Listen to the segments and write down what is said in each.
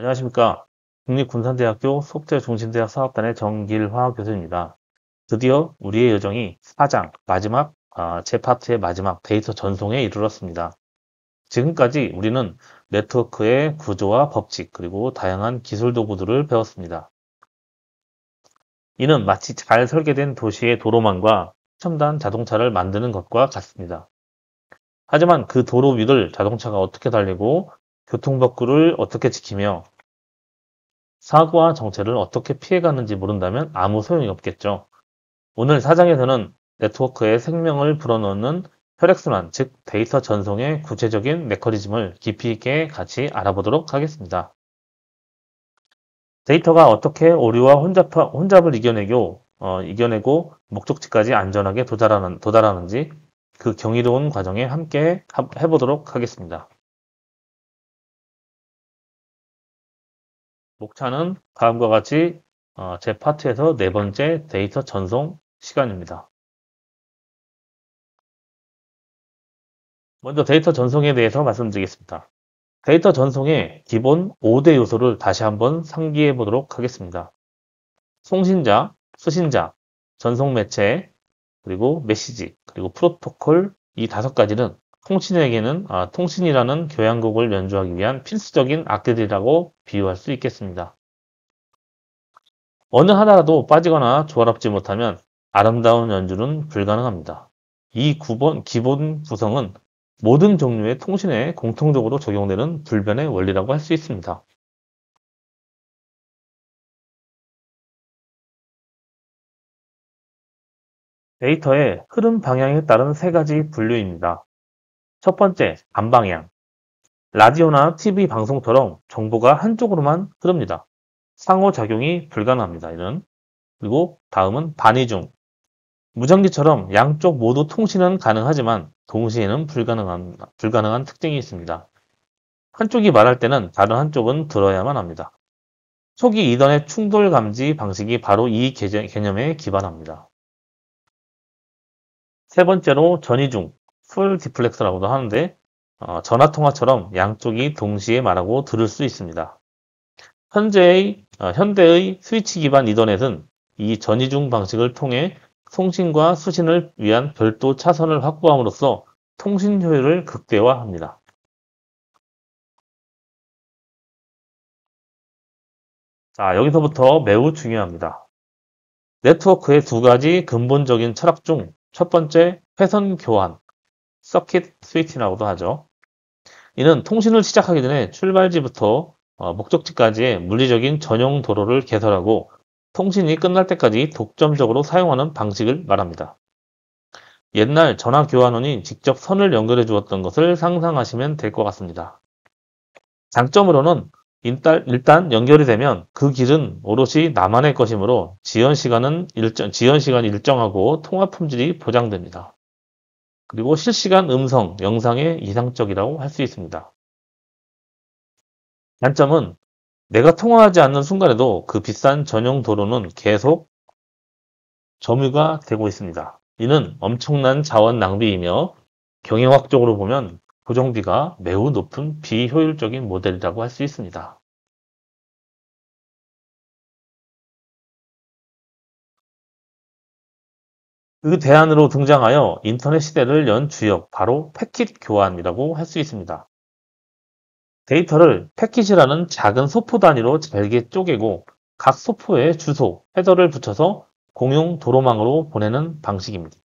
안녕하십니까. 국립군산대학교 소프트웨어중심대학 사업단의 정길화 교수입니다. 드디어 우리의 여정이 4장, 마지막, 제 파트의 마지막 데이터 전송에 이르렀습니다. 지금까지 우리는 네트워크의 구조와 법칙, 그리고 다양한 기술 도구들을 배웠습니다. 이는 마치 잘 설계된 도시의 도로망과 첨단 자동차를 만드는 것과 같습니다. 하지만 그 도로 위를 자동차가 어떻게 달리고 교통법규를 어떻게 지키며 사고와 정체를 어떻게 피해가는지 모른다면 아무 소용이 없겠죠. 오늘 4장에서는 네트워크에 생명을 불어넣는 혈액순환, 즉 데이터 전송의 구체적인 메커니즘을 깊이 있게 같이 알아보도록 하겠습니다. 데이터가 어떻게 오류와 혼잡을 이겨내고 목적지까지 안전하게 도달하는지 그 경이로운 과정에 함께 해보도록 하겠습니다. 목차는 다음과 같이 제 파트에서 네 번째 데이터 전송 시간입니다. 먼저 데이터 전송에 대해서 말씀드리겠습니다. 데이터 전송의 기본 5대 요소를 다시 한번 상기해 보도록 하겠습니다. 송신자, 수신자, 전송 매체, 그리고 메시지, 그리고 프로토콜 이 5가지는 통신이라는 교향곡을 연주하기 위한 필수적인 악기들이라고 비유할 수 있겠습니다. 어느 하나라도 빠지거나 조화롭지 못하면 아름다운 연주는 불가능합니다. 이 기본 구성은 모든 종류의 통신에 공통적으로 적용되는 불변의 원리라고 할 수 있습니다. 데이터의 흐름 방향에 따른 세 가지 분류입니다. 첫 번째, 반방향. 라디오나 TV 방송처럼 정보가 한쪽으로만 흐릅니다. 상호작용이 불가능합니다. 이는. 그리고 다음은 반이중. 무전기처럼 양쪽 모두 통신은 가능하지만 동시에는 불가능한 특징이 있습니다. 한쪽이 말할 때는 다른 한쪽은 들어야만 합니다. 초기 이전의 충돌 감지 방식이 바로 이 개념에 기반합니다. 세 번째로 전이중, 풀 디플렉서라고도 하는데 전화통화처럼 양쪽이 동시에 말하고 들을 수 있습니다. 현대의 스위치 기반 이더넷은 이 전이중 방식을 통해 송신과 수신을 위한 별도 차선을 확보함으로써 통신 효율을 극대화합니다. 자, 여기서부터 매우 중요합니다. 네트워크의 두 가지 근본적인 철학 중 첫 번째, 회선 교환, 서킷 스위치라고도 하죠. 이는 통신을 시작하기 전에 출발지부터 목적지까지의 물리적인 전용 도로를 개설하고 통신이 끝날 때까지 독점적으로 사용하는 방식을 말합니다. 옛날 전화 교환원이 직접 선을 연결해 주었던 것을 상상하시면 될 것 같습니다. 장점으로는 일단 연결이 되면 그 길은 오롯이 나만의 것이므로 지연 시간이 일정하고 통화 품질이 보장됩니다. 그리고 실시간 음성, 영상의 이상적이라고 할 수 있습니다. 단점은 내가 통화하지 않는 순간에도 그 비싼 전용 도로는 계속 점유가 되고 있습니다. 이는 엄청난 자원 낭비이며 경영학적으로 보면 고정비가 매우 높은 비효율적인 모델이라고 할 수 있습니다. 그 대안으로 등장하여 인터넷 시대를 연 주역, 바로 패킷 교환이라고 할 수 있습니다. 데이터를 패킷이라는 작은 소포 단위로 잘게 쪼개고 각 소포에 주소, 헤더를 붙여서 공용 도로망으로 보내는 방식입니다.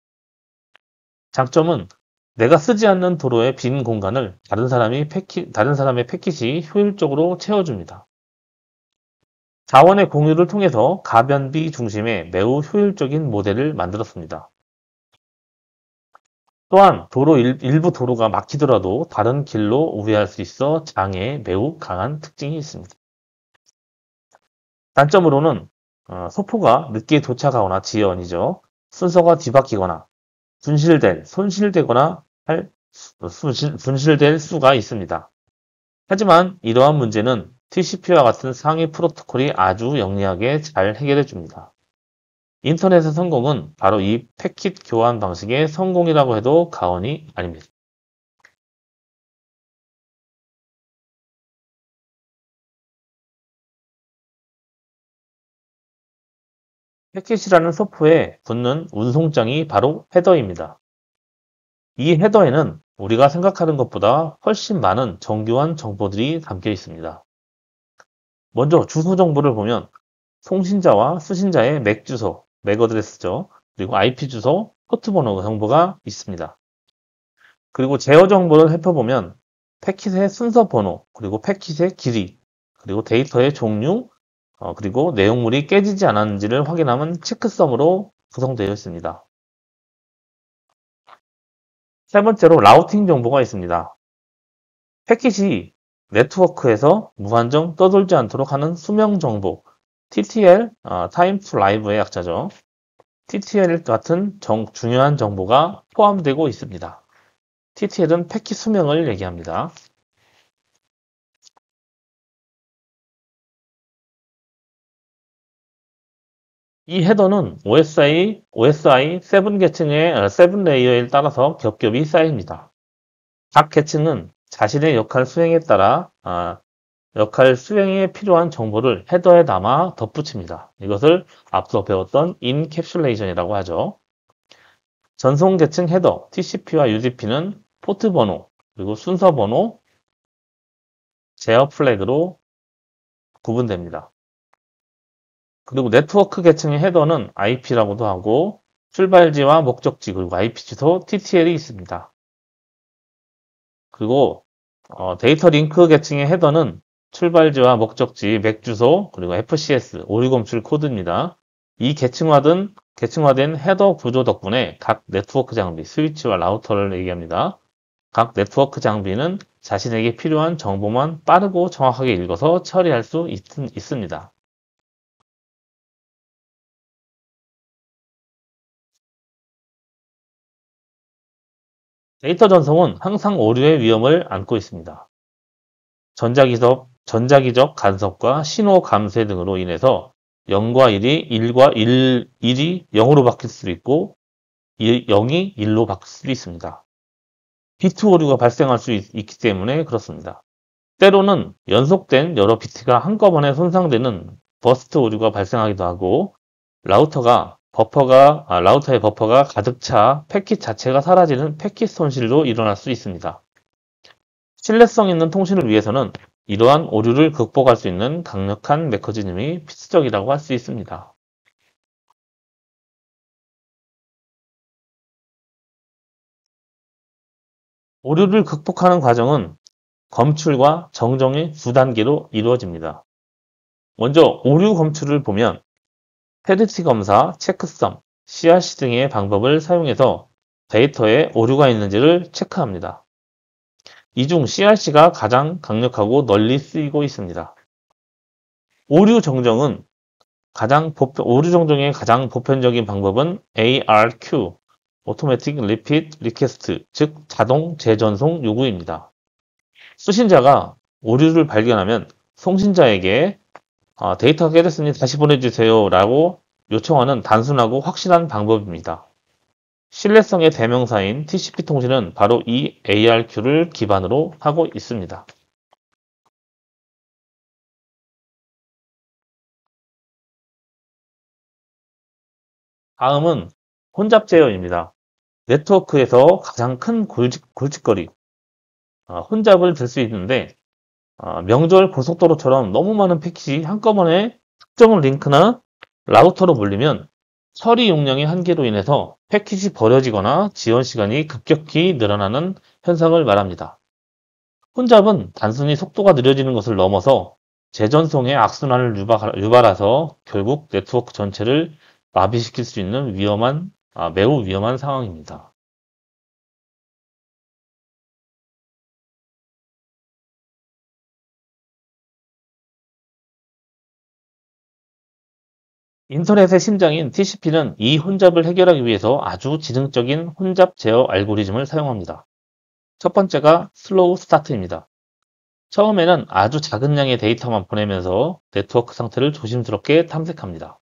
장점은 내가 쓰지 않는 도로의 빈 공간을 다른 사람의 패킷이 효율적으로 채워줍니다. 자원의 공유를 통해서 가변비 중심의 매우 효율적인 모델을 만들었습니다. 또한 일부 도로가 막히더라도 다른 길로 우회할 수 있어 장애에 매우 강한 특징이 있습니다. 단점으로는 소포가 늦게 도착하거나 지연이죠. 순서가 뒤바뀌거나 분실될 수가 있습니다. 하지만 이러한 문제는 TCP와 같은 상위 프로토콜이 아주 영리하게 잘 해결해 줍니다. 인터넷의 성공은 바로 이 패킷 교환 방식의 성공이라고 해도 과언이 아닙니다. 패킷이라는 소포에 붙는 운송장이 바로 헤더입니다. 이 헤더에는 우리가 생각하는 것보다 훨씬 많은 정교한 정보들이 담겨 있습니다. 먼저 주소 정보를 보면 송신자와 수신자의 맥 주소, 맥 어드레스죠. 그리고 IP 주소, 포트 번호 정보가 있습니다. 그리고 제어 정보를 살펴보면 패킷의 순서 번호, 그리고 패킷의 길이, 그리고 데이터의 종류, 그리고 내용물이 깨지지 않았는지를 확인하는 체크섬으로 구성되어 있습니다. 세 번째로 라우팅 정보가 있습니다. 패킷이 네트워크에서 무한정 떠돌지 않도록 하는 수명 정보, TTL, Time to Live의 약자죠. TTL 같은 중요한 정보가 포함되고 있습니다. TTL은 패킷 수명을 얘기합니다. 이 헤더는 OSI 7 계층의 7 레이어에 따라서 겹겹이 쌓입니다. 각 계층은 자신의 역할 수행에 따라 역할 수행에 필요한 정보를 헤더에 담아 덧붙입니다. 이것을 앞서 배웠던 인캡슐레이션이라고 하죠. 전송 계층 헤더 TCP와 UDP는 포트 번호, 그리고 순서 번호, 제어 플래그로 구분됩니다. 그리고 네트워크 계층의 헤더는 IP라고도 하고 출발지와 목적지 그리고 IP 주소 TTL이 있습니다. 그리고 데이터 링크 계층의 헤더는 출발지와 목적지, 맥 주소, 그리고 FCS, 오류 검출 코드입니다. 이 계층화된 헤더 구조 덕분에 각 네트워크 장비, 스위치와 라우터를 얘기합니다. 각 네트워크 장비는 자신에게 필요한 정보만 빠르고 정확하게 읽어서 처리할 수 있습니다. 데이터 전송은 항상 오류의 위험을 안고 있습니다. 전자기적 간섭과 신호 감쇄 등으로 인해서 0과 1이 0으로 바뀔 수도 있고 0이 1로 바뀔 수도 있습니다. 비트 오류가 발생할 수 있기 때문에 그렇습니다. 때로는 연속된 여러 비트가 한꺼번에 손상되는 버스트 오류가 발생하기도 하고 라우터의 버퍼가 가득 차 패킷 자체가 사라지는 패킷 손실도 일어날 수 있습니다. 신뢰성 있는 통신을 위해서는 이러한 오류를 극복할 수 있는 강력한 메커니즘이 필수적이라고 할 수 있습니다. 오류를 극복하는 과정은 검출과 정정의 두 단계로 이루어집니다. 먼저 오류 검출을 보면 페리티 검사, 체크섬, CRC 등의 방법을 사용해서 데이터에 오류가 있는지를 체크합니다. 이 중 CRC가 가장 강력하고 널리 쓰이고 있습니다. 오류 정정의 가장 보편적인 방법은 ARQ, Automatic Repeat Request, 즉 자동 재전송 요구입니다. 수신자가 오류를 발견하면 송신자에게 데이터가 깨졌으니 다시 보내주세요 라고 요청하는 단순하고 확실한 방법입니다. 신뢰성의 대명사인 TCP 통신은 바로 이 ARQ를 기반으로 하고 있습니다. 다음은 혼잡 제어입니다. 네트워크에서 가장 큰 골칫거리, 혼잡을 들 수 있는데 명절 고속도로처럼 너무 많은 패킷이 한꺼번에 특정 링크나 라우터로 몰리면 처리 용량의 한계로 인해서 패킷이 버려지거나 지원 시간이 급격히 늘어나는 현상을 말합니다. 혼잡은 단순히 속도가 느려지는 것을 넘어서 재전송의 악순환을 유발해서 결국 네트워크 전체를 마비시킬 수 있는 매우 위험한 상황입니다. 인터넷의 심장인 TCP는 이 혼잡을 해결하기 위해서 아주 지능적인 혼잡 제어 알고리즘을 사용합니다. 첫 번째가 슬로우 스타트입니다. 처음에는 아주 작은 양의 데이터만 보내면서 네트워크 상태를 조심스럽게 탐색합니다.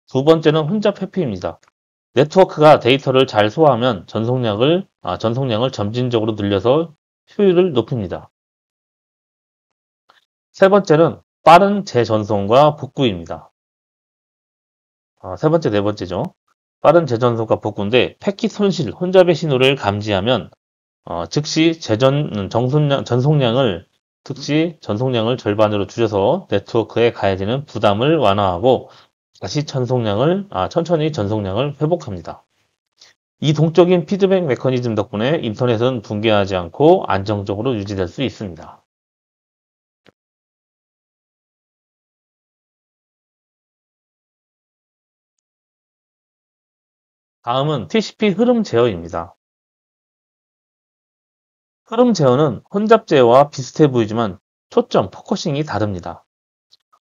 두 번째는 혼잡 회피입니다. 네트워크가 데이터를 잘 소화하면 전송량을 점진적으로 늘려서 효율을 높입니다. 세 번째는 빠른 재전송과 복구입니다. 세 번째, 네 번째죠. 빠른 재전송과 복구인데 패킷 손실, 혼잡의 신호를 감지하면 즉시 전송량을 절반으로 줄여서 네트워크에 가해지는 부담을 완화하고 다시 천천히 전송량을 회복합니다. 이 동적인 피드백 메커니즘 덕분에 인터넷은 붕괴하지 않고 안정적으로 유지될 수 있습니다. 다음은 TCP 흐름 제어입니다. 흐름 제어는 혼잡 제어와 비슷해 보이지만 포커싱이 다릅니다.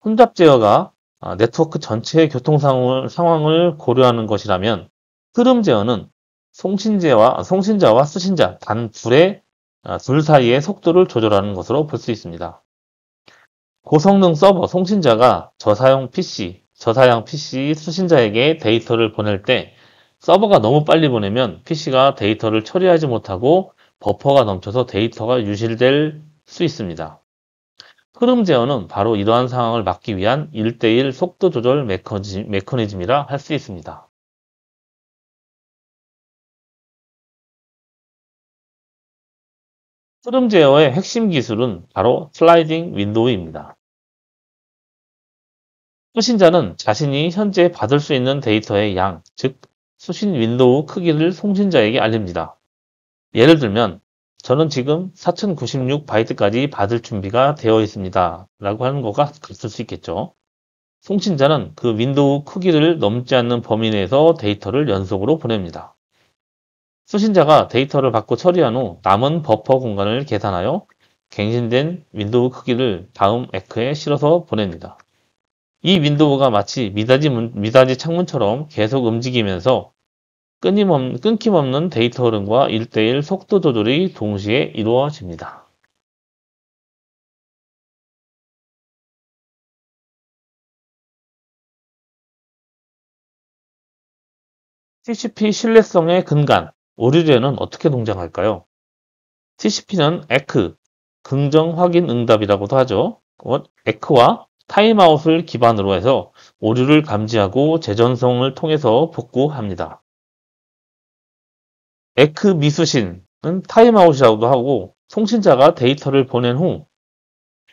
혼잡 제어가 네트워크 전체의 상황을 고려하는 것이라면 흐름 제어는 송신자와 수신자 둘 사이의 속도를 조절하는 것으로 볼 수 있습니다. 고성능 서버 송신자가 저사양 PC 수신자에게 데이터를 보낼 때 서버가 너무 빨리 보내면 PC가 데이터를 처리하지 못하고 버퍼가 넘쳐서 데이터가 유실될 수 있습니다. 흐름 제어는 바로 이러한 상황을 막기 위한 1대1 속도 조절 메커니즘이라 할 수 있습니다. 흐름 제어의 핵심 기술은 바로 슬라이딩 윈도우입니다. 수신자는 자신이 현재 받을 수 있는 데이터의 양, 즉 수신 윈도우 크기를 송신자에게 알립니다. 예를 들면 저는 지금 4096바이트까지 받을 준비가 되어 있습니다. 라고 하는 거가 있을 수 있겠죠. 송신자는 그 윈도우 크기를 넘지 않는 범위 내에서 데이터를 연속으로 보냅니다. 수신자가 데이터를 받고 처리한 후 남은 버퍼 공간을 계산하여 갱신된 윈도우 크기를 다음 에크에 실어서 보냅니다. 이 윈도우가 마치 미닫이 창문처럼 계속 움직이면서 끊김없는 데이터 흐름과 1대1 속도 조절이 동시에 이루어집니다. TCP 신뢰성의 근간, 오류제는 어떻게 동작할까요? TCP는 에크, 긍정 확인 응답이라고도 하죠. 에크와 타임아웃을 기반으로 해서 오류를 감지하고 재전송을 통해서 복구합니다. 에크 미수신은 타임아웃이라고도 하고 송신자가 데이터를 보낸 후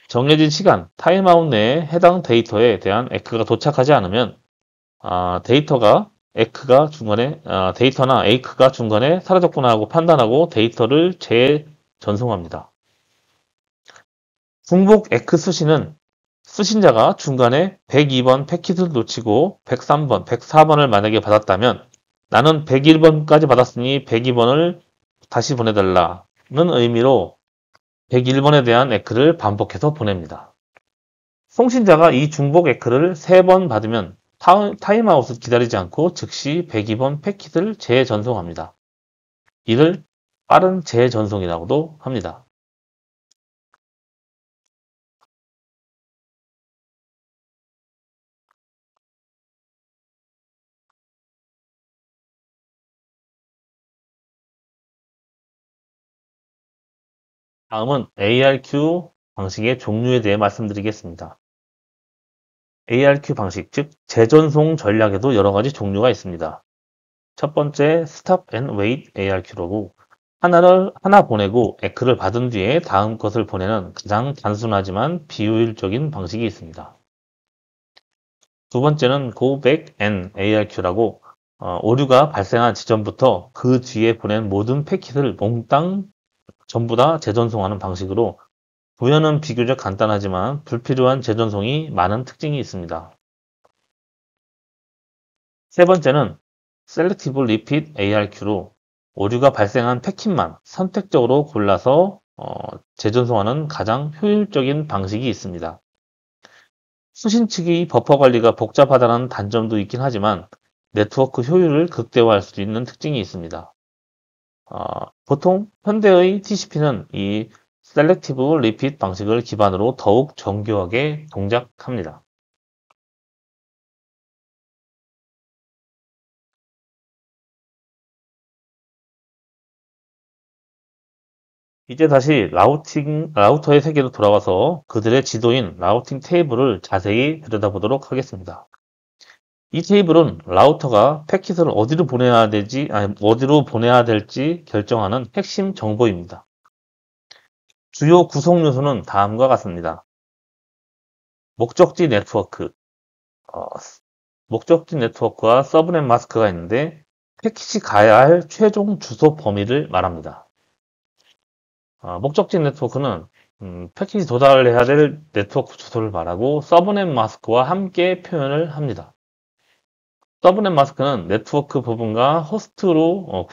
정해진 시간, 타임아웃 내에 해당 데이터에 대한 에크가 도착하지 않으면 데이터나 에이크가 중간에 사라졌구나 하고 판단하고 데이터를 재전송합니다. 중복 에크 수신은 수신자가 중간에 102번 패킷을 놓치고 103번, 104번을 만약에 받았다면 나는 101번까지 받았으니 102번을 다시 보내달라는 의미로 101번에 대한 에크를 반복해서 보냅니다. 송신자가 이 중복 에크를 3번 받으면 타임아웃을 기다리지 않고 즉시 102번 패킷을 재전송합니다. 이를 빠른 재전송이라고도 합니다. 다음은 ARQ 방식의 종류에 대해 말씀드리겠습니다. ARQ 방식, 즉 재전송 전략에도 여러 가지 종류가 있습니다. 첫 번째, Stop and Wait ARQ로 하나 보내고 에크를 받은 뒤에 다음 것을 보내는 가장 단순하지만 비효율적인 방식이 있습니다. 두 번째는 Go Back and ARQ라고 오류가 발생한 지점부터 그 뒤에 보낸 모든 패킷을 몽땅 전부 다 재전송하는 방식으로 구현은 비교적 간단하지만 불필요한 재전송이 많은 특징이 있습니다. 세 번째는 Selective Repeat ARQ로 오류가 발생한 패킷만 선택적으로 골라서 재전송하는 가장 효율적인 방식이 있습니다. 수신 측의 버퍼 관리가 복잡하다는 단점도 있긴 하지만 네트워크 효율을 극대화할 수 있는 특징이 있습니다. 보통 현대의 TCP는 이 셀렉티브 리핏 방식을 기반으로 더욱 정교하게 동작합니다. 이제 다시 라우터의 세계로 돌아와서 그들의 지도인 라우팅 테이블을 자세히 들여다보도록 하겠습니다. 이 테이블은 라우터가 패킷을 어디로 보내야 될지 결정하는 핵심 정보입니다. 주요 구성 요소는 다음과 같습니다. 목적지 네트워크, 어, 목적지 네트워크와 서브넷 마스크가 있는데 패킷이 가야 할 최종 주소 범위를 말합니다. 목적지 네트워크는 패킷이 도달해야 될 네트워크 주소를 말하고 서브넷 마스크와 함께 표현을 합니다. 서브넷 마스크는 네트워크 부분과 호스트로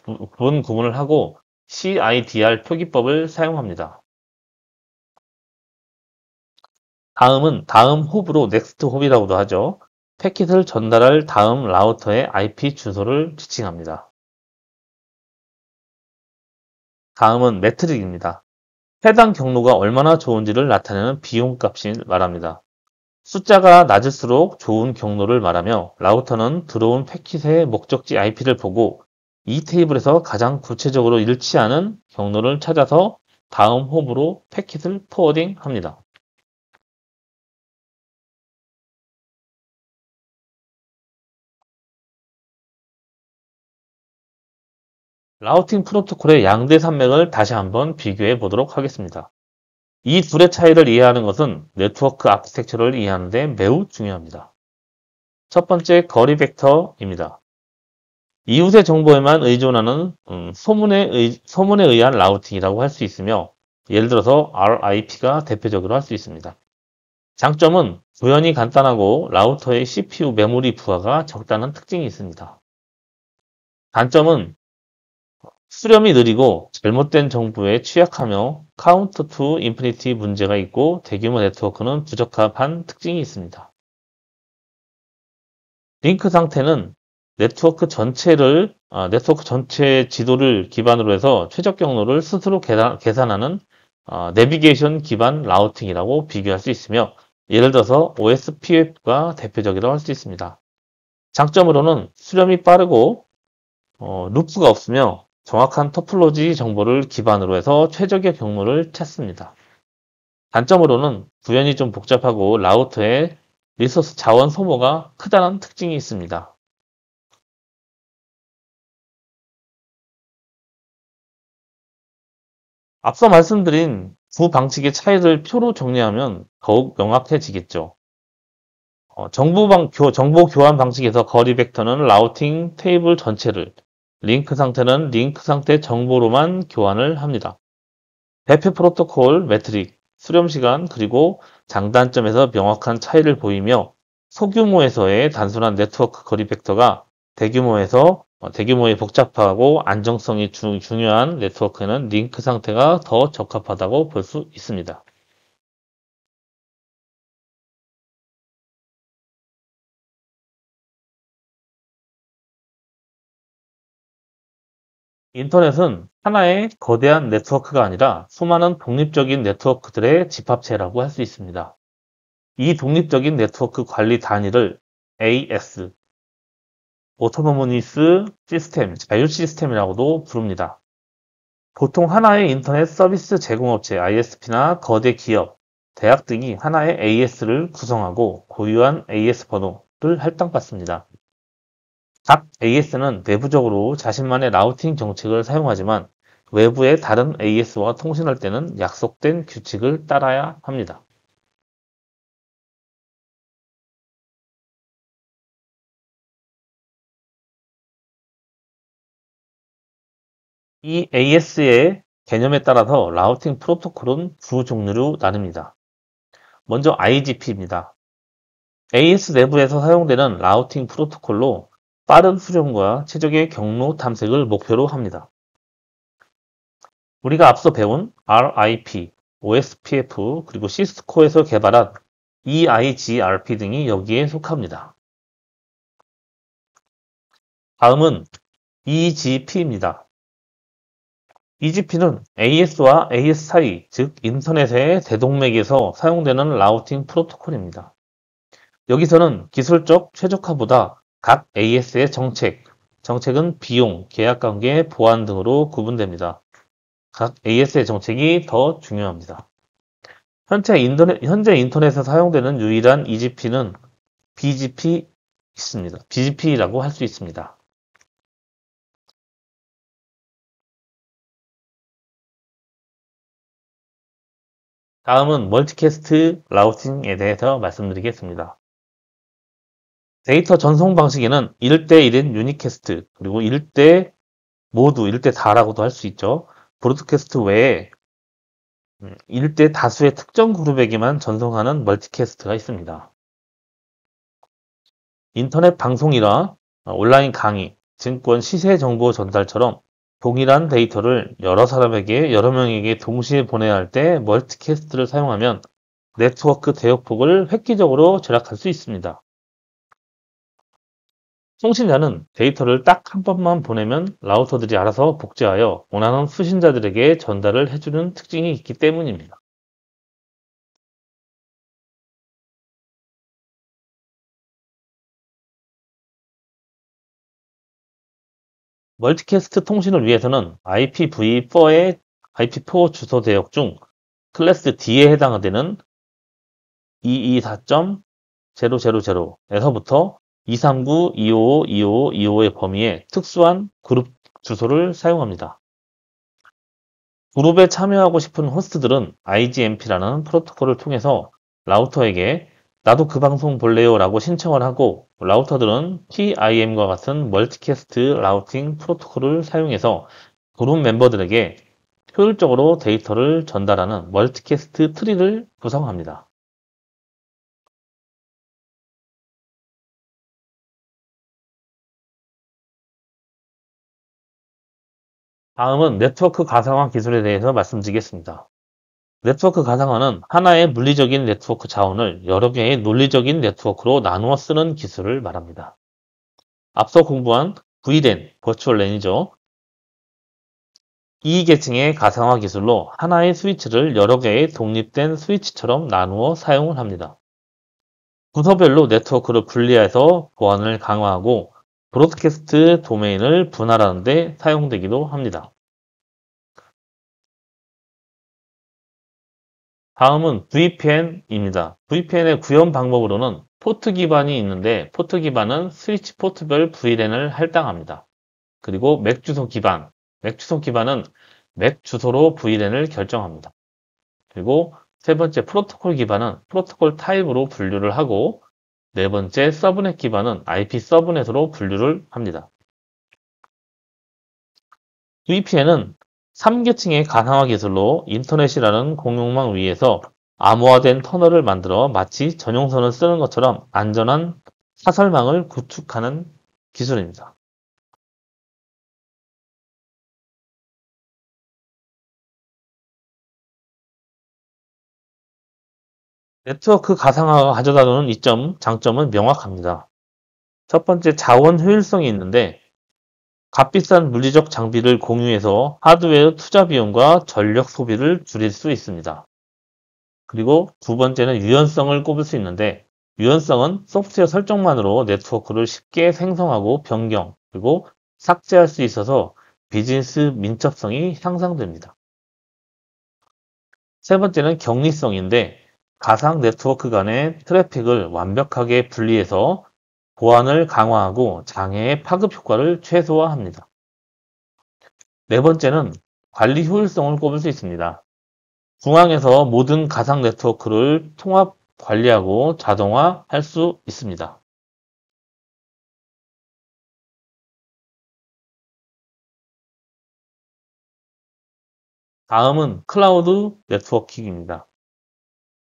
구분을 하고 CIDR 표기법을 사용합니다. 다음은 다음 홉으로 넥스트 홉이라고도 하죠. 패킷을 전달할 다음 라우터의 IP 주소를 지칭합니다. 다음은 매트릭입니다. 해당 경로가 얼마나 좋은지를 나타내는 비용값을 말합니다. 숫자가 낮을수록 좋은 경로를 말하며 라우터는 들어온 패킷의 목적지 IP를 보고 이 테이블에서 가장 구체적으로 일치하는 경로를 찾아서 다음 홉으로 패킷을 포워딩 합니다. 라우팅 프로토콜의 양대 산맥을 다시 한번 비교해 보도록 하겠습니다. 이 둘의 차이를 이해하는 것은 네트워크 아키텍처를 이해하는 데 매우 중요합니다. 첫 번째, 거리 벡터입니다. 이웃의 정보에만 의존하는 소문에 의한 라우팅이라고 할 수 있으며 예를 들어서 RIP가 대표적으로 할 수 있습니다. 장점은 구현이 간단하고 라우터의 CPU 메모리 부하가 적다는 특징이 있습니다. 단점은 수렴이 느리고 잘못된 정보에 취약하며 카운터 투 인피니티 문제가 있고 대규모 네트워크는 부적합한 특징이 있습니다. 링크 상태는 네트워크 전체 지도를 기반으로 해서 최적 경로를 스스로 계산하는 내비게이션 기반 라우팅이라고 비교할 수 있으며 예를 들어서 OSPF가 대표적이라고 할 수 있습니다. 장점으로는 수렴이 빠르고 루프가 없으며 정확한 토폴로지 정보를 기반으로 해서 최적의 경로를 찾습니다. 단점으로는 구현이 좀 복잡하고 라우터의 리소스 자원 소모가 크다는 특징이 있습니다. 앞서 말씀드린 두 방식의 차이를 표로 정리하면 더욱 명확해지겠죠. 정보 교환 방식에서 거리 벡터는 라우팅 테이블 전체를, 링크 상태는 링크 상태 정보로만 교환을 합니다. 대표 프로토콜, 매트릭, 수렴 시간, 그리고 장단점에서 명확한 차이를 보이며 소규모에서의 단순한 네트워크 거리 벡터가 대규모의 복잡하고 안정성이 중요한 네트워크에는 링크 상태가 더 적합하다고 볼 수 있습니다. 인터넷은 하나의 거대한 네트워크가 아니라 수많은 독립적인 네트워크들의 집합체라고 할 수 있습니다. 이 독립적인 네트워크 관리 단위를 AS, 오토노머니스 시스템, 자율 시스템이라고도 부릅니다. 보통 하나의 인터넷 서비스 제공업체 ISP나 거대 기업, 대학 등이 하나의 AS를 구성하고 고유한 AS 번호를 할당받습니다. 각 AS는 내부적으로 자신만의 라우팅 정책을 사용하지만 외부의 다른 AS와 통신할 때는 약속된 규칙을 따라야 합니다. 이 AS의 개념에 따라서 라우팅 프로토콜은 두 종류로 나뉩니다. 먼저 IGP입니다. AS 내부에서 사용되는 라우팅 프로토콜로 빠른 수렴과 최적의 경로 탐색을 목표로 합니다. 우리가 앞서 배운 RIP, OSPF, 그리고 시스코에서 개발한 EIGRP 등이 여기에 속합니다. 다음은 EGP입니다. EGP는 AS와 AS 사이, 즉 인터넷의 대동맥에서 사용되는 라우팅 프로토콜입니다. 여기서는 기술적 최적화보다 각 AS의 정책은 비용, 계약관계, 보안 등으로 구분됩니다. 각 AS의 정책이 더 중요합니다. 현재 인터넷에 사용되는 유일한 EGP는 BGP 있습니다. BGP라고 할 수 있습니다. 다음은 멀티캐스트 라우팅에 대해서 말씀드리겠습니다. 데이터 전송 방식에는 1대1인 유니캐스트, 그리고 1대 모두, 1대 다라고도 할 수 있죠. 브로드캐스트 외에 1대 다수의 특정 그룹에게만 전송하는 멀티캐스트가 있습니다. 인터넷 방송이나 온라인 강의, 증권 시세 정보 전달처럼 동일한 데이터를 여러 사람에게, 여러 명에게 동시에 보내야 할 때 멀티캐스트를 사용하면 네트워크 대역폭을 획기적으로 절약할 수 있습니다. 송신자는 데이터를 딱 한 번만 보내면 라우터들이 알아서 복제하여 원하는 수신자들에게 전달을 해주는 특징이 있기 때문입니다. 멀티캐스트 통신을 위해서는 IPv4 주소 대역 중 클래스 D에 해당되는 224.000에서부터 239.255.255.255의 범위의 특수한 그룹 주소를 사용합니다. 그룹에 참여하고 싶은 호스트들은 IGMP라는 프로토콜을 통해서 라우터에게 나도 그 방송 볼래요 라고 신청을 하고, 라우터들은 TIM과 같은 멀티캐스트 라우팅 프로토콜을 사용해서 그룹 멤버들에게 효율적으로 데이터를 전달하는 멀티캐스트 트리를 구성합니다. 다음은 네트워크 가상화 기술에 대해서 말씀드리겠습니다. 네트워크 가상화는 하나의 물리적인 네트워크 자원을 여러 개의 논리적인 네트워크로 나누어 쓰는 기술을 말합니다. 앞서 공부한 VLAN, 버추얼 랜이죠. 이 계층의 가상화 기술로 하나의 스위치를 여러 개의 독립된 스위치처럼 나누어 사용을 합니다. 부서별로 네트워크를 분리해서 보안을 강화하고 브로드캐스트 도메인을 분할하는 데 사용되기도 합니다. 다음은 VPN입니다. VPN의 구현 방법으로는 포트 기반이 있는데, 포트 기반은 스위치 포트별 VLAN을 할당합니다. 그리고 맥 주소 기반, 맥 주소 기반은 맥 주소로 VLAN을 결정합니다. 그리고 세 번째 프로토콜 기반은 프로토콜 타입으로 분류를 하고, 네 번째 서브넷 기반은 IP 서브넷으로 분류를 합니다. VPN은 3계층의 가상화 기술로 인터넷이라는 공용망 위에서 암호화된 터널을 만들어 마치 전용선을 쓰는 것처럼 안전한 사설망을 구축하는 기술입니다. 네트워크 가상화가 가져다 주는 이점, 장점은 명확합니다. 첫 번째, 자원 효율성이 있는데 값비싼 물리적 장비를 공유해서 하드웨어 투자 비용과 전력 소비를 줄일 수 있습니다. 그리고 두 번째는 유연성을 꼽을 수 있는데, 유연성은 소프트웨어 설정만으로 네트워크를 쉽게 생성하고 변경, 그리고 삭제할 수 있어서 비즈니스 민첩성이 향상됩니다. 세 번째는 격리성인데, 가상 네트워크 간의 트래픽을 완벽하게 분리해서 보안을 강화하고 장애의 파급 효과를 최소화합니다. 네 번째는 관리 효율성을 꼽을 수 있습니다. 중앙에서 모든 가상 네트워크를 통합 관리하고 자동화할 수 있습니다. 다음은 클라우드 네트워킹입니다.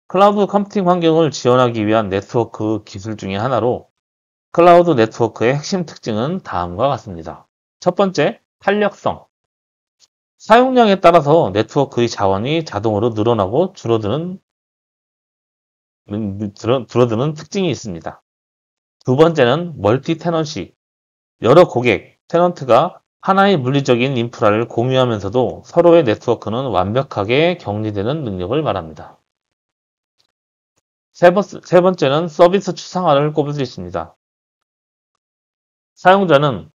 클라우드 컴퓨팅 환경을 지원하기 위한 네트워크 기술 중에 하나로, 클라우드 네트워크의 핵심 특징은 다음과 같습니다. 첫 번째, 탄력성. 사용량에 따라서 네트워크의 자원이 자동으로 늘어나고 줄어드는 특징이 있습니다. 두 번째는 멀티 테넌시. 여러 고객, 테넌트가 하나의 물리적인 인프라를 공유하면서도 서로의 네트워크는 완벽하게 격리되는 능력을 말합니다. 세 번째는 서비스 추상화를 꼽을 수 있습니다. 사용자는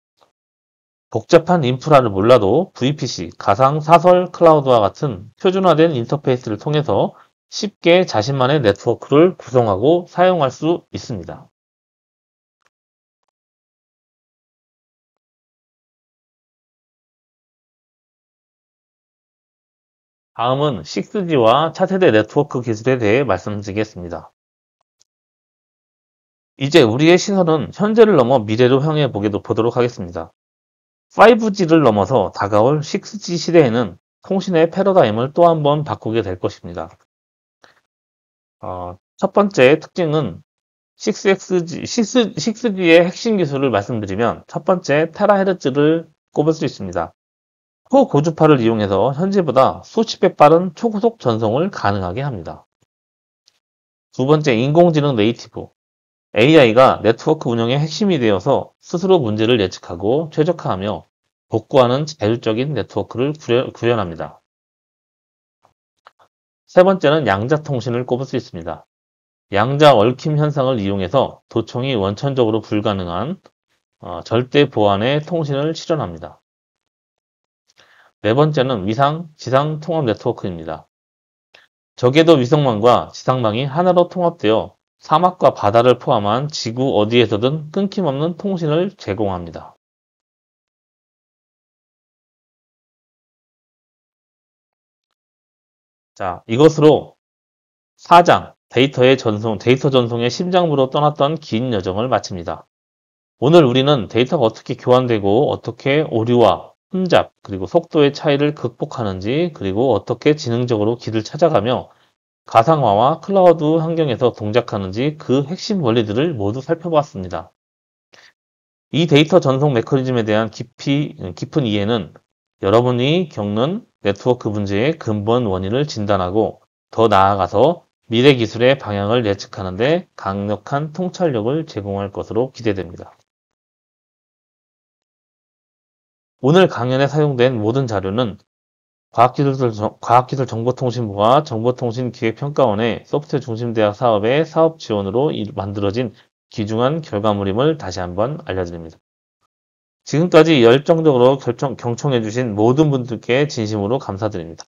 복잡한 인프라를 몰라도 VPC, 가상 사설 클라우드와 같은 표준화된 인터페이스를 통해서 쉽게 자신만의 네트워크를 구성하고 사용할 수 있습니다. 다음은 6G와 차세대 네트워크 기술에 대해 말씀드리겠습니다. 이제 우리의 시선은 현재를 넘어 미래로 향해 보도록 하겠습니다. 5G를 넘어서 다가올 6G 시대에는 통신의 패러다임을 또 한 번 바꾸게 될 것입니다. 첫 번째 특징은 6G의 핵심 기술을 말씀드리면 첫 번째 테라헤르츠를 꼽을 수 있습니다. 초고주파를 이용해서 현재보다 수십 배 빠른 초고속 전송을 가능하게 합니다. 두 번째, 인공지능 네이티브. AI가 네트워크 운영의 핵심이 되어서 스스로 문제를 예측하고 최적화하며 복구하는 자율적인 네트워크를 구현합니다. 세 번째는 양자 통신을 꼽을 수 있습니다. 양자 얽힘 현상을 이용해서 도청이 원천적으로 불가능한 절대 보안의 통신을 실현합니다. 네 번째는 위상, 지상 통합 네트워크입니다. 저궤도 위성망과 지상망이 하나로 통합되어 사막과 바다를 포함한 지구 어디에서든 끊김없는 통신을 제공합니다. 자, 이것으로 4장 데이터 전송의 심장부로 떠났던 긴 여정을 마칩니다. 오늘 우리는 데이터가 어떻게 교환되고 어떻게 오류와 혼잡, 그리고 속도의 차이를 극복하는지, 그리고 어떻게 지능적으로 길을 찾아가며 가상화와 클라우드 환경에서 동작하는지 그 핵심 원리들을 모두 살펴보았습니다. 이 데이터 전송 메커니즘에 대한 깊은 이해는 여러분이 겪는 네트워크 문제의 근본 원인을 진단하고 더 나아가서 미래 기술의 방향을 예측하는 데 강력한 통찰력을 제공할 것으로 기대됩니다. 오늘 강연에 사용된 모든 자료는 과학기술정보통신부와 정보통신기획평가원의 소프트웨어 중심대학 사업의 사업 지원으로 만들어진 귀중한 결과물임을 다시 한번 알려드립니다. 지금까지 열정적으로 경청해주신 모든 분들께 진심으로 감사드립니다.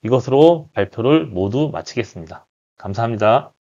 이것으로 발표를 모두 마치겠습니다. 감사합니다.